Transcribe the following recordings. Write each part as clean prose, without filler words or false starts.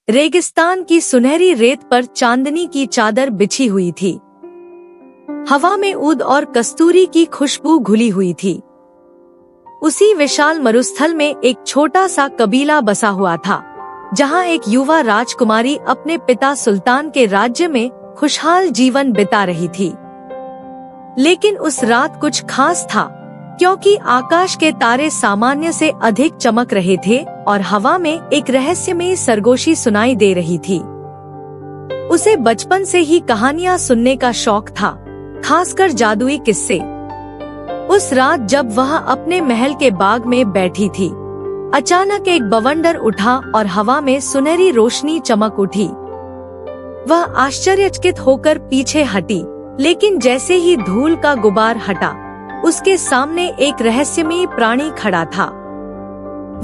रेगिस्तान की सुनहरी रेत पर चांदनी की चादर बिछी हुई थी। हवा में ऊद और कस्तूरी की खुशबू घुली हुई थी। उसी विशाल मरुस्थल में एक छोटा सा कबीला बसा हुआ था, जहां एक युवा राजकुमारी अपने पिता सुल्तान के राज्य में खुशहाल जीवन बिता रही थी। लेकिन उस रात कुछ खास था, क्योंकि आकाश के तारे सामान्य से अधिक चमक रहे थे और हवा में एक रहस्यमयी सरगोशी सुनाई दे रही थी। उसे बचपन से ही कहानियां सुनने का शौक था, खासकर जादुई किस्से। उस रात जब वह अपने महल के बाग में बैठी थी, अचानक एक बवंडर उठा और हवा में सुनहरी रोशनी चमक उठी। वह आश्चर्यचकित होकर पीछे हटी, लेकिन जैसे ही धूल का गुबार हटा, उसके सामने एक रहस्यमयी प्राणी खड़ा था।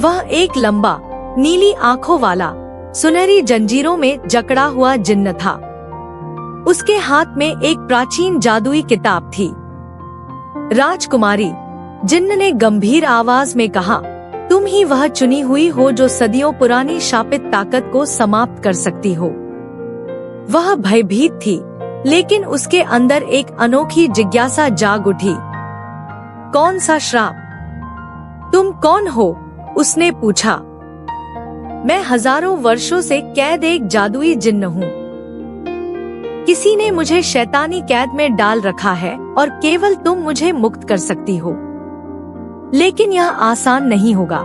वह एक लंबा, नीली आंखों वाला, सुनहरी जंजीरों में जकड़ा हुआ जिन्न था। उसके हाथ में एक प्राचीन जादुई किताब थी। राजकुमारी, जिन्न ने गंभीर आवाज में कहा, तुम ही वह चुनी हुई हो जो सदियों पुरानी शापित ताकत को समाप्त कर सकती हो। वह भयभीत थी, लेकिन उसके अंदर एक अनोखी जिज्ञासा जाग उठी। कौन सा श्राप? तुम कौन हो? उसने पूछा। मैं हजारों वर्षों से कैद एक जादुई जिन्न हूँ। किसी ने मुझे शैतानी कैद में डाल रखा है और केवल तुम मुझे मुक्त कर सकती हो। लेकिन यह आसान नहीं होगा।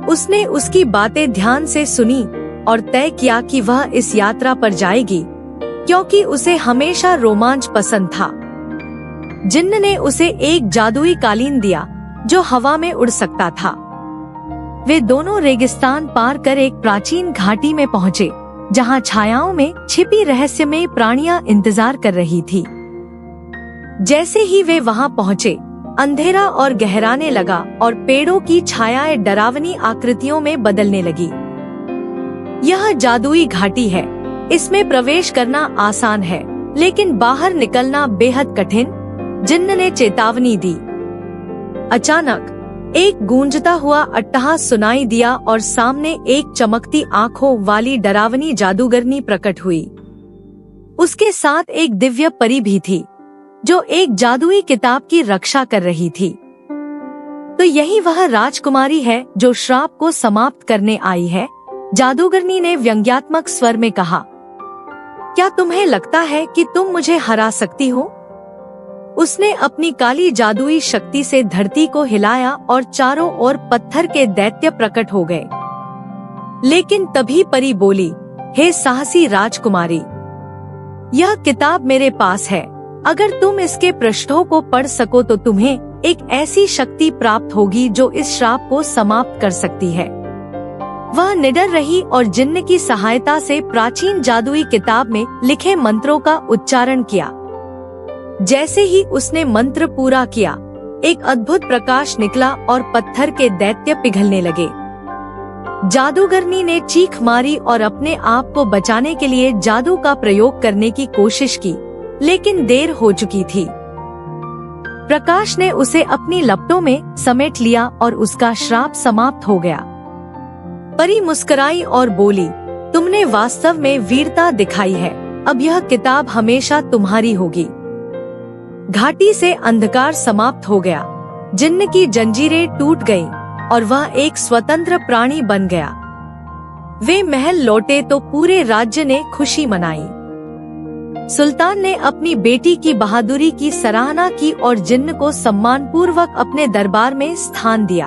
उसने उसकी बातें ध्यान से सुनी और तय किया कि वह इस यात्रा पर जाएगी, क्योंकि उसे हमेशा रोमांच पसंद था। जिन्न ने उसे एक जादुई कालीन दिया जो हवा में उड़ सकता था। वे दोनों रेगिस्तान पार कर एक प्राचीन घाटी में पहुँचे, जहाँ छायाओं में छिपी रहस्यमयी प्राणियां इंतजार कर रही थी। जैसे ही वे वहां पहुँचे, अंधेरा और गहराने लगा और पेड़ों की छायाएं डरावनी आकृतियों में बदलने लगी। यह जादुई घाटी है। इसमें प्रवेश करना आसान है, लेकिन बाहर निकलना बेहद कठिन, जिन्न ने चेतावनी दी। अचानक एक गूंजता हुआ अट्टहास सुनाई दिया और सामने एक चमकती आंखों वाली डरावनी जादूगरनी प्रकट हुई। उसके साथ एक दिव्य परी भी थी, जो एक जादुई किताब की रक्षा कर रही थी। तो यही वह राजकुमारी है जो श्राप को समाप्त करने आई है, जादूगरनी ने व्यंग्यात्मक स्वर में कहा। क्या तुम्हें लगता है कि तुम मुझे हरा सकती हो? उसने अपनी काली जादुई शक्ति से धरती को हिलाया और चारों ओर पत्थर के दैत्य प्रकट हो गए। लेकिन तभी परी बोली, हे साहसी राजकुमारी, यह किताब मेरे पास है। अगर तुम इसके पृष्ठों को पढ़ सको तो तुम्हें एक ऐसी शक्ति प्राप्त होगी जो इस श्राप को समाप्त कर सकती है। वह निडर रही और जिन्न की सहायता से प्राचीन जादुई किताब में लिखे मंत्रों का उच्चारण किया। जैसे ही उसने मंत्र पूरा किया, एक अद्भुत प्रकाश निकला और पत्थर के दैत्य पिघलने लगे। जादूगरनी ने चीख मारी और अपने आप को बचाने के लिए जादू का प्रयोग करने की कोशिश की, लेकिन देर हो चुकी थी। प्रकाश ने उसे अपनी लपटों में समेट लिया और उसका श्राप समाप्त हो गया। परी मुस्कुराई और बोली, तुमने वास्तव में वीरता दिखाई है। अब यह किताब हमेशा तुम्हारी होगी। घाटी से अंधकार समाप्त हो गया, जिन्न की जंजीरें टूट गईं और वह एक स्वतंत्र प्राणी बन गया। वे महल लौटे तो पूरे राज्य ने खुशी मनाई। सुल्तान ने अपनी बेटी की बहादुरी की सराहना की और जिन्न को सम्मानपूर्वक अपने दरबार में स्थान दिया।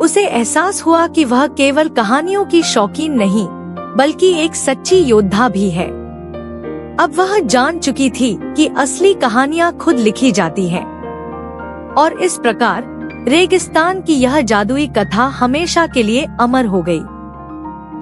उसे एहसास हुआ कि वह केवल कहानियों की शौकीन नहीं, बल्कि एक सच्ची योद्धा भी है। अब वह जान चुकी थी कि असली कहानियां खुद लिखी जाती हैं। और इस प्रकार रेगिस्तान की यह जादुई कथा हमेशा के लिए अमर हो गई।